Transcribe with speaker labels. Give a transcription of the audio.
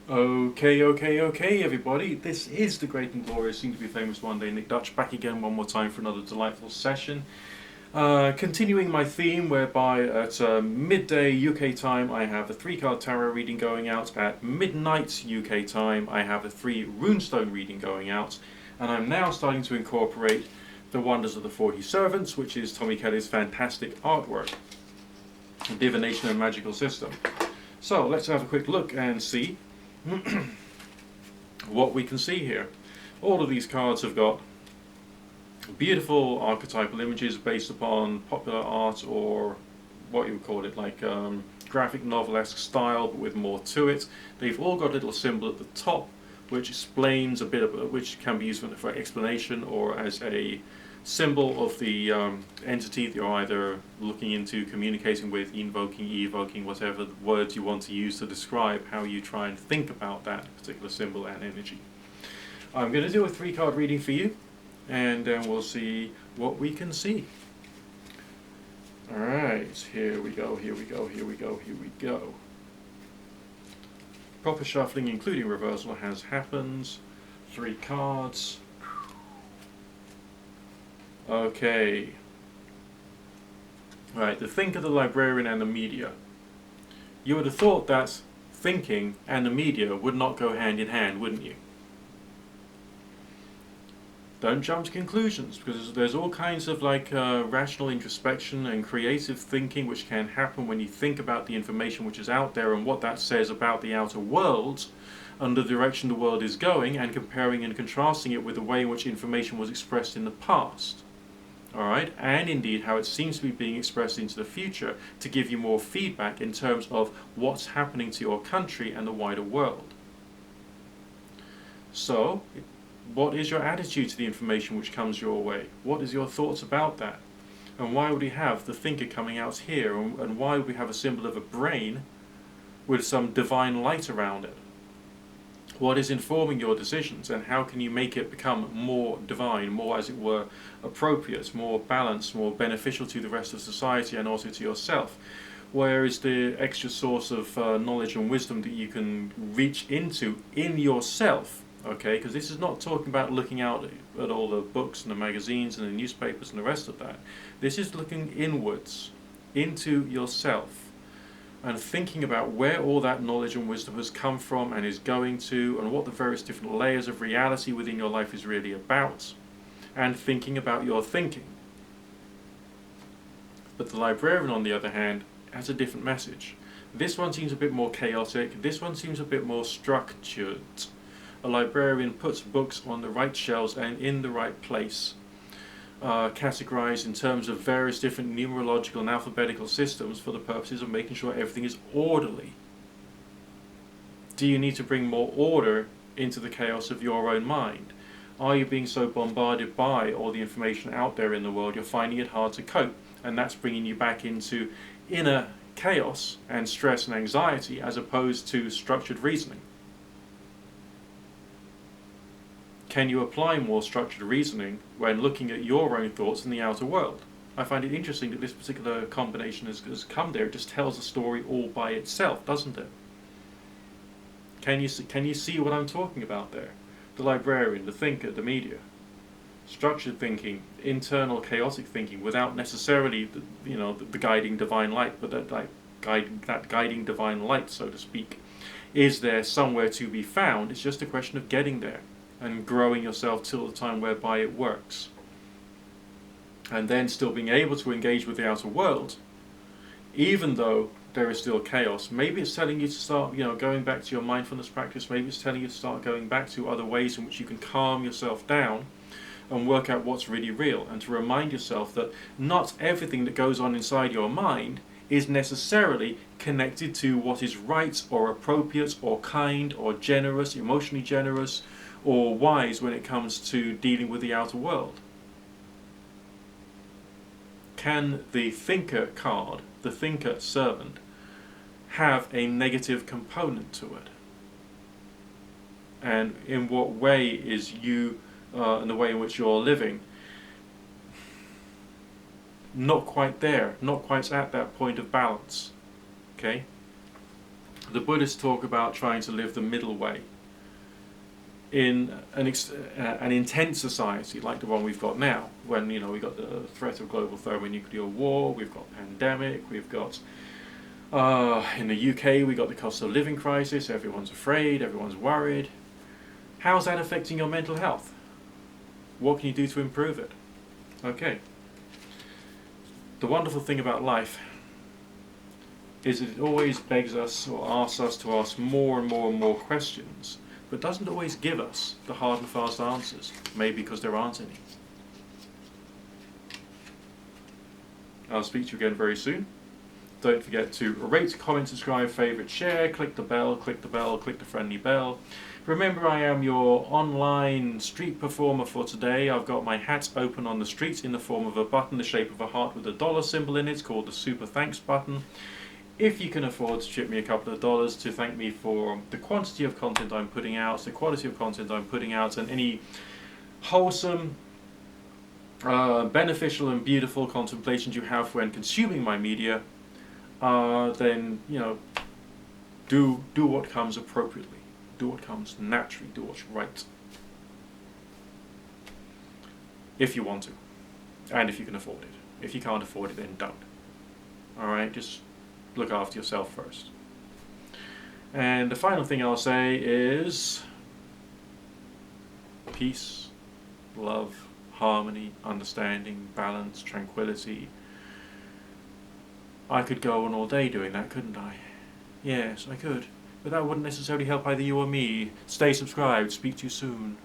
Speaker 1: Okay, everybody. This is the great and glorious, soon to be famous one day, Nick Dutch, back again one more time for another delightful session. Continuing my theme, whereby at midday UK time I have a 3-card tarot reading going out, at midnight UK time I have a 3 runestone reading going out, and I'm now starting to incorporate the Wonders of the 40 Servants, which is Tommie Kelley's fantastic artwork, Divination and Magical System. So let's have a quick look and see what we can see here. All of these cards have got beautiful archetypal images based upon popular art, or what you would call it, like graphic novel-esque style, but with more to it. They've all got a little symbol at the top which explains a bit of, which can be used for explanation or as a symbol of the entity that you're either looking into, communicating with, invoking, evoking, whatever words you want to use to describe how you try and think about that particular symbol and energy. I'm going to do a 3-card reading for you, and then we'll see what we can see. Alright, here we go. Proper shuffling, including reversal, has happened. 3 cards. Okay. Right, the thinker, the librarian, and the media. You would have thought that thinking and the media would not go hand in hand, wouldn't you? Don't jump to conclusions, because there's all kinds of rational introspection and creative thinking which can happen when you think about the information which is out there and what that says about the outer world and the direction the world is going, and comparing and contrasting it with the way in which information was expressed in the past. Alright, and indeed how it seems to be being expressed into the future to give you more feedback in terms of what's happening to your country and the wider world. So, what is your attitude to the information which comes your way? What is your thoughts about that? And why would we have the thinker coming out here? And why would we have a symbol of a brain with some divine light around it? What is informing your decisions, and how can you make it become more divine, more, as it were, appropriate, more balanced, more beneficial to the rest of society and also to yourself? Where is the extra source of knowledge and wisdom that you can reach into in yourself? Okay, because this is not talking about looking out at all the books and the magazines and the newspapers and the rest of that. This is looking inwards, into yourself, and thinking about where all that knowledge and wisdom has come from and is going to, and what the various different layers of reality within your life is really about, and thinking about your thinking. But the librarian, on the other hand, has a different message. This one seems a bit more chaotic, this one seems a bit more structured. A librarian puts books on the right shelves and in the right place, categorized in terms of various different numerological and alphabetical systems for the purposes of making sure everything is orderly. Do you need to bring more order into the chaos of your own mind? Are you being so bombarded by all the information out there in the world you're finding it hard to cope, and that's bringing you back into inner chaos and stress and anxiety as opposed to structured reasoning? Can you apply more structured reasoning when looking at your own thoughts in the outer world? I find it interesting that this particular combination has come there. It just tells the story all by itself, doesn't it? Can you see what I'm talking about there? The librarian, the thinker, the media. Structured thinking, internal chaotic thinking, without necessarily the guiding divine light, but that guiding divine light, so to speak, is there somewhere to be found. It's just a question of getting there and growing yourself till the time whereby it works, and then still being able to engage with the outer world even though there is still chaos. Maybe it's telling you to start going back to your mindfulness practice. Maybe it's telling you to start going back to other ways in which you can calm yourself down and work out what's really real, and to remind yourself that not everything that goes on inside your mind is necessarily connected to what is right or appropriate or kind or generous, emotionally generous, or wise when it comes to dealing with the outer world. Can the thinker card, the thinker servant, have a negative component to it? And in what way is you, and the way in which you're living, not quite there, not quite at that point of balance? Okay? The Buddhists talk about trying to live the middle way. In an intense society like the one we've got now, when we've got the threat of global thermonuclear war, we've got pandemic, we've got in the UK we've got the cost of living crisis, everyone's afraid, everyone's worried. How's that affecting your mental health? What can you do to improve it? Okay. The wonderful thing about life is that it always begs us or asks us to ask more and more and more questions, but doesn't always give us the hard and fast answers, maybe because there aren't any. I'll speak to you again very soon. Don't forget to rate, comment, subscribe, favourite, share, click the bell, click the friendly bell. Remember, I am your online street performer for today. I've got my hat open on the streets in the form of a button the shape of a heart with a dollar symbol in it. It's called the Super Thanks button. If you can afford to chip me a couple of dollars to thank me for the quantity of content I'm putting out, the quality of content I'm putting out, and any wholesome, beneficial and beautiful contemplations you have when consuming my media, then, do what comes appropriately. Do what comes naturally. Do what's right. If you want to. And if you can afford it. If you can't afford it, then don't. Alright, just look after yourself first. And the final thing I'll say is peace, love, harmony, understanding, balance, tranquility. I could go on all day doing that, couldn't I? Yes, I could. But that wouldn't necessarily help either you or me. Stay subscribed. Speak to you soon.